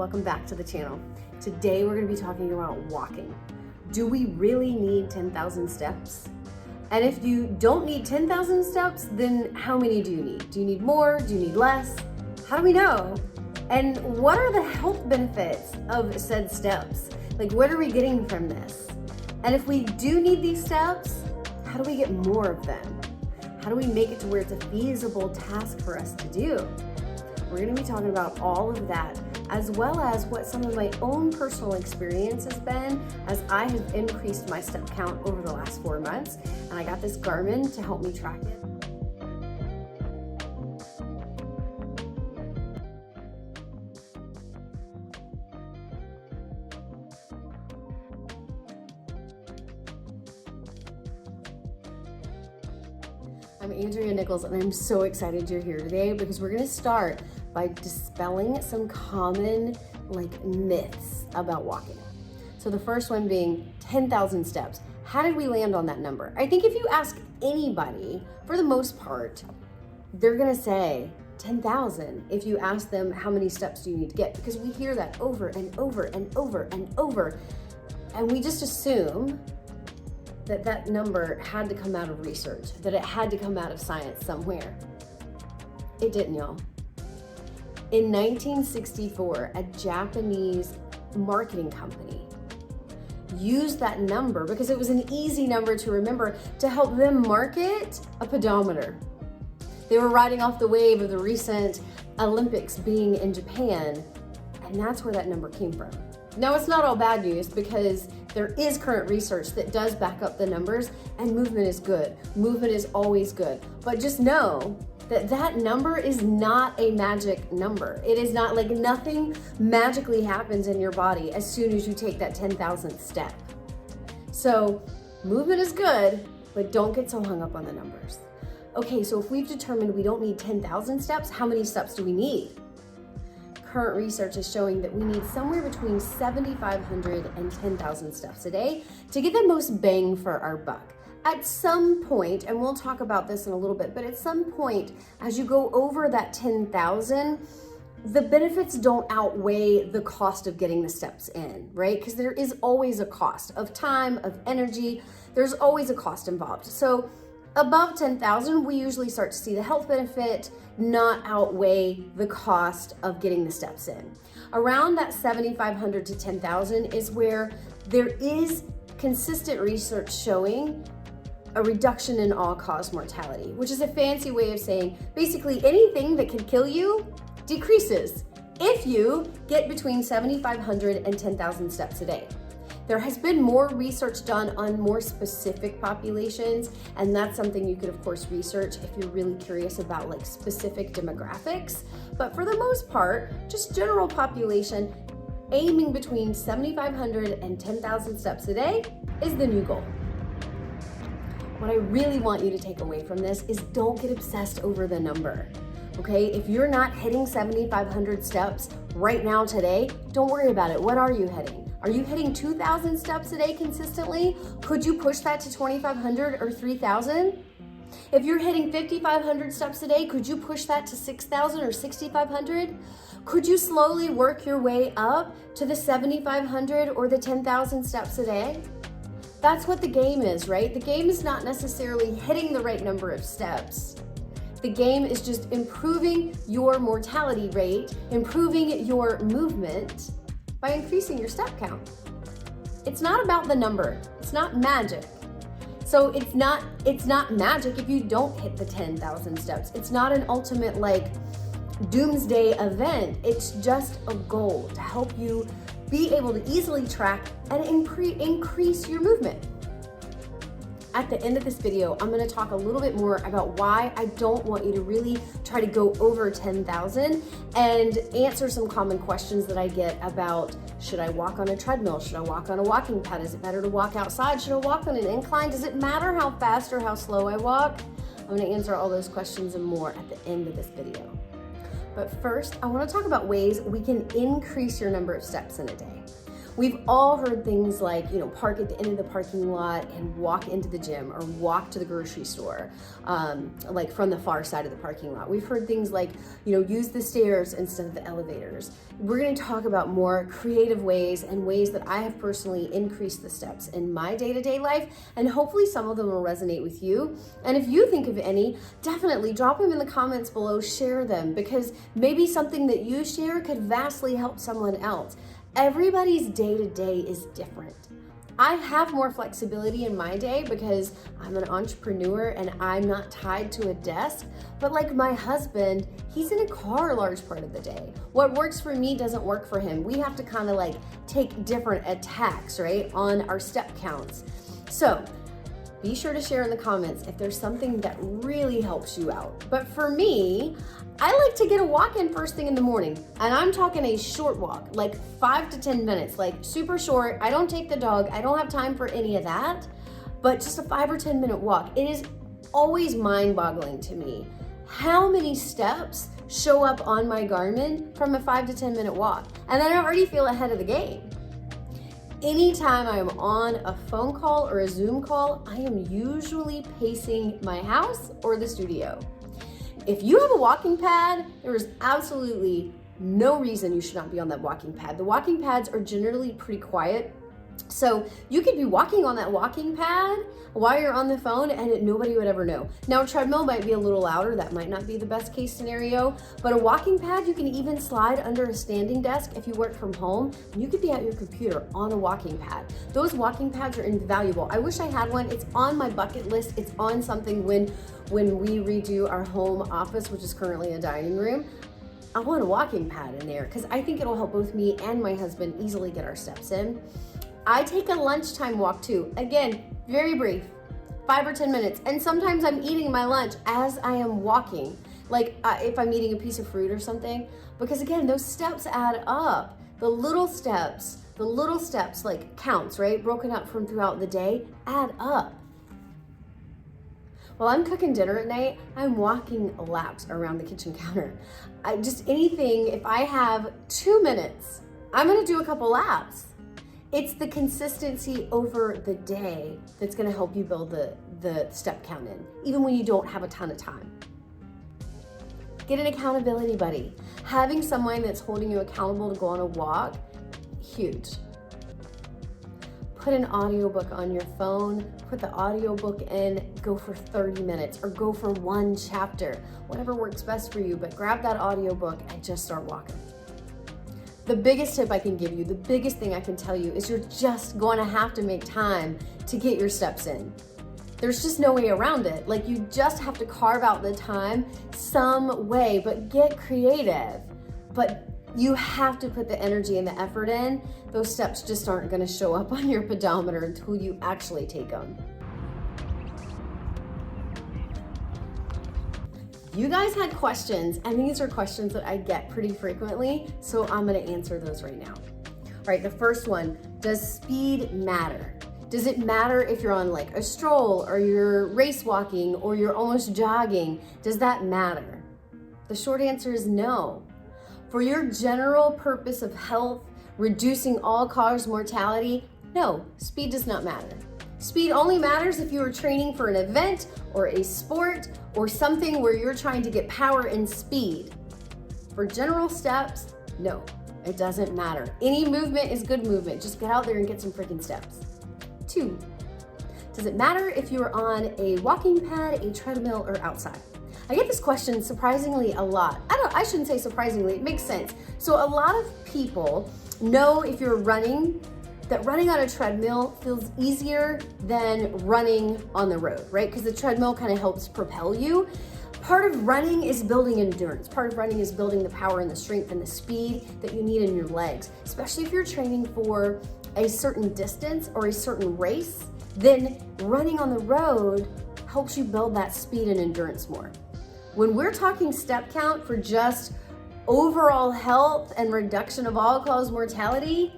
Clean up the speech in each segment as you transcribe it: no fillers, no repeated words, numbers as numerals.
welcome back to the channel. Today we're going to be talking about walking. Do we really need 10,000 steps? And if you don't need 10,000 steps, then how many do you need? Do you need more? Do you need less? How do we know? And what are the health benefits of said steps? Like, what are we getting from this? And if we do need these steps, how do we get more of them? How do we make it to where it's a feasible task for us to do? We're going to be talking about all of that, as well as what some of my own personal experience has been as I have increased my step count over the last 4 months. And I got this Garmin to help me track it. I'm Andrea Nichols, and I'm so excited you're here today because we're going to start by dispelling some common myths about walking. So the first one being 10,000 steps. How did we land on that number? I think if you ask anybody, for the most part, they're going to say 10,000 if you ask them how many steps do you need to get, because we hear that over and over and over and over, and we just assume that that number had to come out of research, that it had to come out of science somewhere. It didn't, y'all. In 1964, a Japanese marketing company used that number because it was an easy number to remember to help them market a pedometer. They were riding off the wave of the recent Olympics being in Japan, and that's where that number came from. Now, it's not all bad news because there is current research that does back up the numbers, and movement is good. Movement is always good. But just know that that number is not a magic number. It is not like nothing magically happens in your body as soon as you take that 10,000th step. So movement is good, but don't get so hung up on the numbers. Okay, so if we've determined we don't need 10,000 steps, how many steps do we need? Current research is showing that we need somewhere between 7,500 and 10,000 steps a day to get the most bang for our buck. At some point, and we'll talk about this in a little bit, but at some point, as you go over that 10,000, the benefits don't outweigh the cost of getting the steps in, right? Because there is always a cost of time, of energy. There's always a cost involved. So above 10,000, we usually start to see the health benefit not outweigh the cost of getting the steps in. Around that 7,500 to 10,000 is where there is consistent research showing a reduction in all-cause mortality, which is a fancy way of saying basically anything that can kill you decreases if you get between 7,500 and 10,000 steps a day. There has been more research done on more specific populations, and that's something you could of course research if you're really curious about specific demographics. But for the most part, just general population, aiming between 7,500 and 10,000 steps a day is the new goal. What I really want you to take away from this is don't get obsessed over the number. Okay, if you're not hitting 7,500 steps right now today, don't worry about it. What are you hitting? Are you hitting 2,000 steps a day consistently? Could you push that to 2,500 or 3,000? If you're hitting 5,500 steps a day, could you push that to 6,000 or 6,500? Could you slowly work your way up to the 7,500 or the 10,000 steps a day? That's what the game is, right? The game is not necessarily hitting the right number of steps. The game is just improving your mortality rate, improving your movement by increasing your step count. It's not about the number. It's not magic. So it's not magic if you don't hit the 10,000 steps. It's not an ultimate doomsday event. It's just a goal to help you be able to easily track and increase your movement. At the end of this video, I'm going to talk a little bit more about why I don't want you to really try to go over 10,000 and answer some common questions that I get about, should I walk on a treadmill? Should I walk on a walking pad? Is it better to walk outside? Should I walk on an incline? Does it matter how fast or how slow I walk? I'm going to answer all those questions and more at the end of this video. But first, I want to talk about ways we can increase your number of steps in a day. We've all heard things like, park at the end of the parking lot and walk into the gym, or walk to the grocery store, like from the far side of the parking lot. We've heard things like, use the stairs instead of the elevators. We're going to talk about more creative ways and ways that I have personally increased the steps in my day-to-day life, and hopefully some of them will resonate with you. And if you think of any, definitely drop them in the comments below, share them, because maybe something that you share could vastly help someone else. Everybody's day-to-day is different. I have more flexibility in my day because I'm an entrepreneur and I'm not tied to a desk. But like my husband, he's in a car a large part of the day. What works for me doesn't work for him. We have to kind of like take different attacks, right, on our step counts. So be sure to share in the comments if there's something that really helps you out. But for me, I like to get a walk in first thing in the morning. And I'm talking a short walk, like 5 to 10 minutes, like super short. I don't take the dog. I don't have time for any of that, but just a 5 or 10 minute walk. It is always mind boggling to me how many steps show up on my Garmin from a 5 to 10 minute walk. And then I already feel ahead of the game. Anytime I'm on a phone call or a Zoom call, I am usually pacing my house or the studio. If you have a walking pad, there is absolutely no reason you should not be on that walking pad. The walking pads are generally pretty quiet. So you could be walking on that walking pad while you're on the phone and nobody would ever know. Now a treadmill might be a little louder. That might not be the best case scenario, but a walking pad, you can even slide under a standing desk if you work from home, and you could be at your computer on a walking pad. Those walking pads are invaluable. I wish I had one. It's on my bucket list. It's on something when we redo our home office, which is currently a dining room. I want a walking pad in there because I think it'll help both me and my husband easily get our steps in. I take a lunchtime walk too. Again, very brief, 5 or 10 minutes. And sometimes I'm eating my lunch as I am walking, like if I'm eating a piece of fruit or something, because again, those steps add up. The little steps like counts, right? Broken up from throughout the day add up. While I'm cooking dinner at night, I'm walking laps around the kitchen counter. If I have 2 minutes, I'm gonna do a couple laps. It's the consistency over the day that's gonna help you build the step count in, even when you don't have a ton of time. Get an accountability buddy. Having someone that's holding you accountable to go on a walk, huge. Put an audiobook on your phone, put the audiobook in, go for 30 minutes or go for one chapter, whatever works best for you, but grab that audiobook and just start walking. The biggest tip I can give you, the biggest thing I can tell you is you're just going to have to make time to get your steps in. There's just no way around it. Like you just have to carve out the time some way, but get creative. But you have to put the energy and the effort in. Those steps just aren't going to show up on your pedometer until you actually take them. You guys had questions, and these are questions that I get pretty frequently, so I'm gonna answer those right now. All right, the first one, does speed matter? Does it matter if you're on like a stroll or you're race walking or you're almost jogging? Does that matter? The short answer is no. For your general purpose of health, reducing all-cause mortality, no, speed does not matter. Speed only matters if you are training for an event or a sport or something where you're trying to get power and speed. For general steps, no, it doesn't matter. Any movement is good movement. Just get out there and get some freaking steps. 2, does it matter if you're on a walking pad, a treadmill, or outside? I get this question surprisingly a lot. I shouldn't say surprisingly, it makes sense. So a lot of people know if you're running, that running on a treadmill feels easier than running on the road, right? Because the treadmill kind of helps propel you. Part of running is building endurance. Part of running is building the power and the strength and the speed that you need in your legs, especially if you're training for a certain distance or a certain race. Then running on the road helps you build that speed and endurance more. When we're talking step count for just overall health and reduction of all-cause mortality,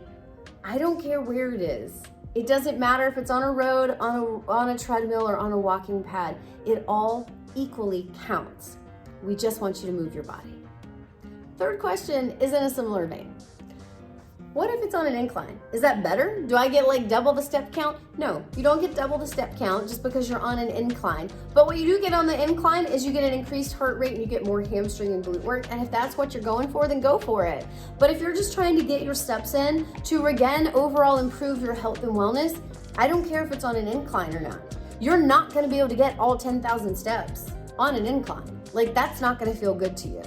I don't care where it is. It doesn't matter if it's on a road, on a treadmill, or on a walking pad. It all equally counts. We just want you to move your body. Third question is in a similar vein. What if it's on an incline? Is that better? Do I get like double the step count? No, you don't get double the step count just because you're on an incline. But what you do get on the incline is you get an increased heart rate and you get more hamstring and glute work. And if that's what you're going for, then go for it. But if you're just trying to get your steps in to, again, overall improve your health and wellness, I don't care if it's on an incline or not. You're not gonna be able to get all 10,000 steps on an incline. Like, that's not gonna feel good to you.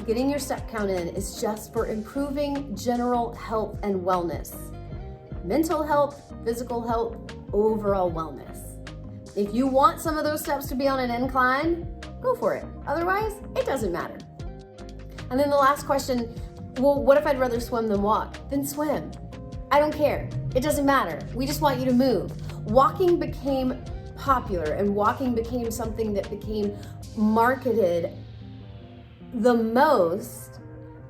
Getting your step count in is just for improving general health and wellness. Mental health, physical health, overall wellness. If you want some of those steps to be on an incline, go for it. Otherwise, it doesn't matter. And then the last question, well, what if I'd rather swim than walk? Then swim. I don't care. It doesn't matter. We just want you to move. Walking became popular and walking became something that became marketed the most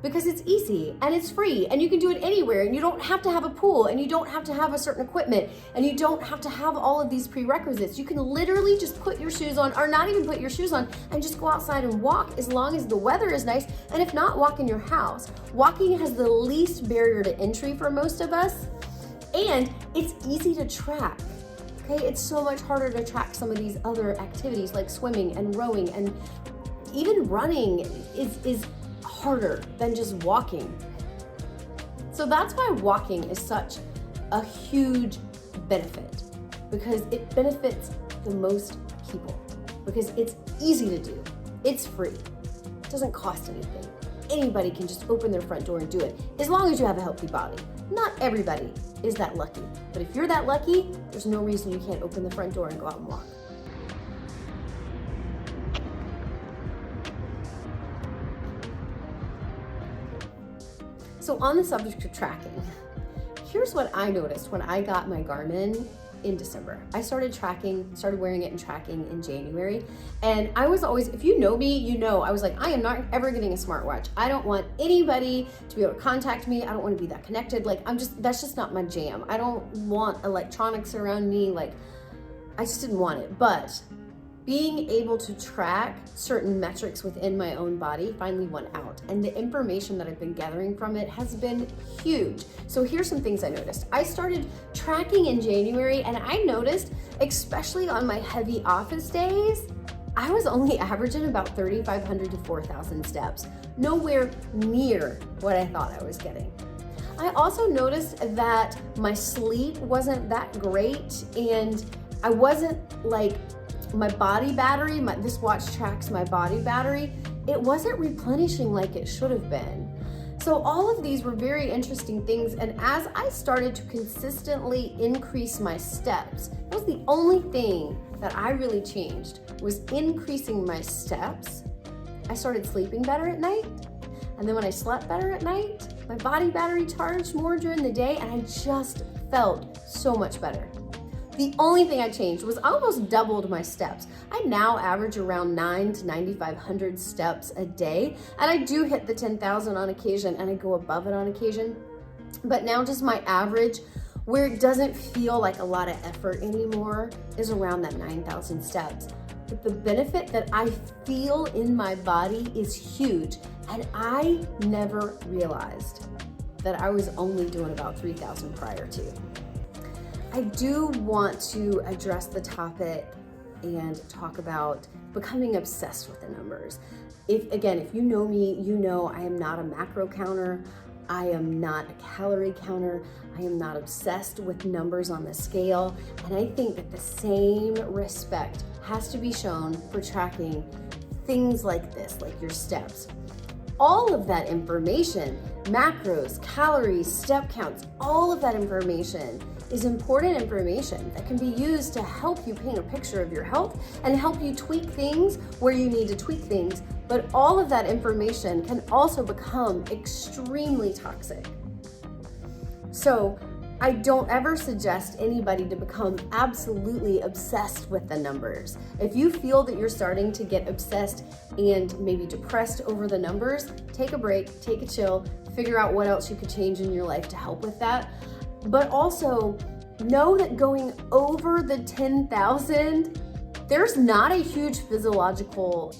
because it's easy and it's free and you can do it anywhere and you don't have to have a pool and you don't have to have a certain equipment and you don't have to have all of these prerequisites. You can literally just put your shoes on, or not even put your shoes on, and just go outside and walk as long as the weather is nice, and if not, walk in your house. Walking has the least barrier to entry for most of us, and it's easy to track. Okay, it's so much harder to track some of these other activities like swimming and rowing, and even running is harder than just walking. So that's why walking is such a huge benefit, because it benefits the most people, because it's easy to do, it's free, it doesn't cost anything. Anybody can just open their front door and do it, as long as you have a healthy body. Not everybody is that lucky, but if you're that lucky, there's no reason you can't open the front door and go out and walk. So on the subject of tracking, here's what I noticed when I got my Garmin in December. I started wearing it and tracking in January. And I was always, if you know me, you know, I was like, I am not ever getting a smartwatch. I don't want anybody to be able to contact me. I don't want to be that connected. Like, that's just not my jam. I don't want electronics around me. Like, I just didn't want it. But being able to track certain metrics within my own body finally won out. And the information that I've been gathering from it has been huge. So here's some things I noticed. I started tracking in January, and I noticed, especially on my heavy office days, I was only averaging about 3,500 to 4,000 steps, nowhere near what I thought I was getting. I also noticed that my sleep wasn't that great, and I wasn't like, my body battery, this watch tracks my body battery, it wasn't replenishing like it should have been. So all of these were very interesting things, and as I started to consistently increase my steps, that was the only thing that I really changed, was increasing my steps. I started sleeping better at night, and then when I slept better at night, my body battery charged more during the day, and I just felt so much better. The only thing I changed was I almost doubled my steps. I now average around 9,000 to 9,500 steps a day, and I do hit the 10,000 on occasion, and I go above it on occasion. But now just my average, where it doesn't feel like a lot of effort anymore, is around that 9,000 steps. But the benefit that I feel in my body is huge, and I never realized that I was only doing about 3,000 prior to. I do want to address the topic and talk about becoming obsessed with the numbers. If you know me, you know I am not a macro counter. I am not a calorie counter. I am not obsessed with numbers on the scale. And I think that the same respect has to be shown for tracking things like this, like your steps. All of that information, macros, calories, step counts, all of that information is important information that can be used to help you paint a picture of your health and help you tweak things where you need to tweak things. But all of that information can also become extremely toxic. So I don't ever suggest anybody to become absolutely obsessed with the numbers. If you feel that you're starting to get obsessed and maybe depressed over the numbers, take a break, take a chill, figure out what else you could change in your life to help with that. But also know that going over the 10,000, there's not a huge physiological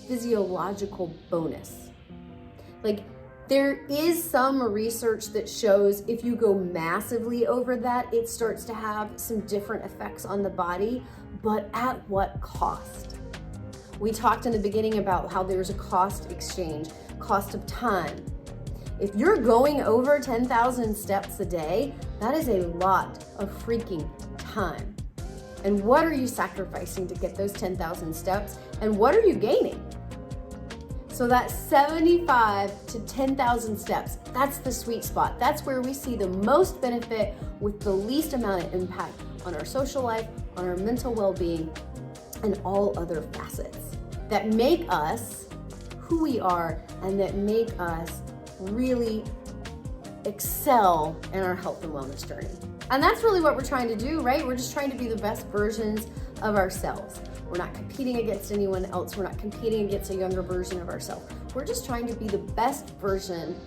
bonus. Like, There is some research that shows if you go massively over that, it starts to have some different effects on the body, but at what cost? We talked in the beginning about how there's a cost exchange, cost of time. If you're going over 10,000 steps a day, that is a lot of freaking time. And what are you sacrificing to get those 10,000 steps? And what are you gaining? So that 75 to 10,000 steps, that's the sweet spot. That's where we see the most benefit with the least amount of impact on our social life, on our mental well-being, and all other facets that make us who we are and that make us really excel in our health and wellness journey. And that's really what we're trying to do, right? We're just trying to be the best versions of ourselves. We're not competing against anyone else. We're not competing against a younger version of ourselves. We're just trying to be the best version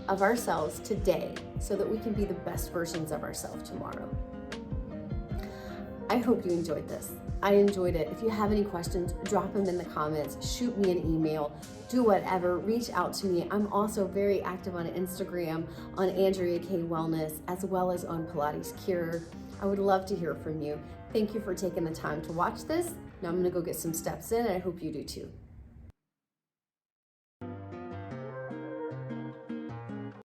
of ourselves today so that we can be the best versions of ourselves tomorrow. I hope you enjoyed this. I enjoyed it. If you have any questions, drop them in the comments, shoot me an email, do whatever, reach out to me. I'm also very active on Instagram, on Andrea K Wellness, as well as on Pilates Cure. I would love to hear from you. Thank you for taking the time to watch this. Now I'm gonna go get some steps in, and I hope you do too.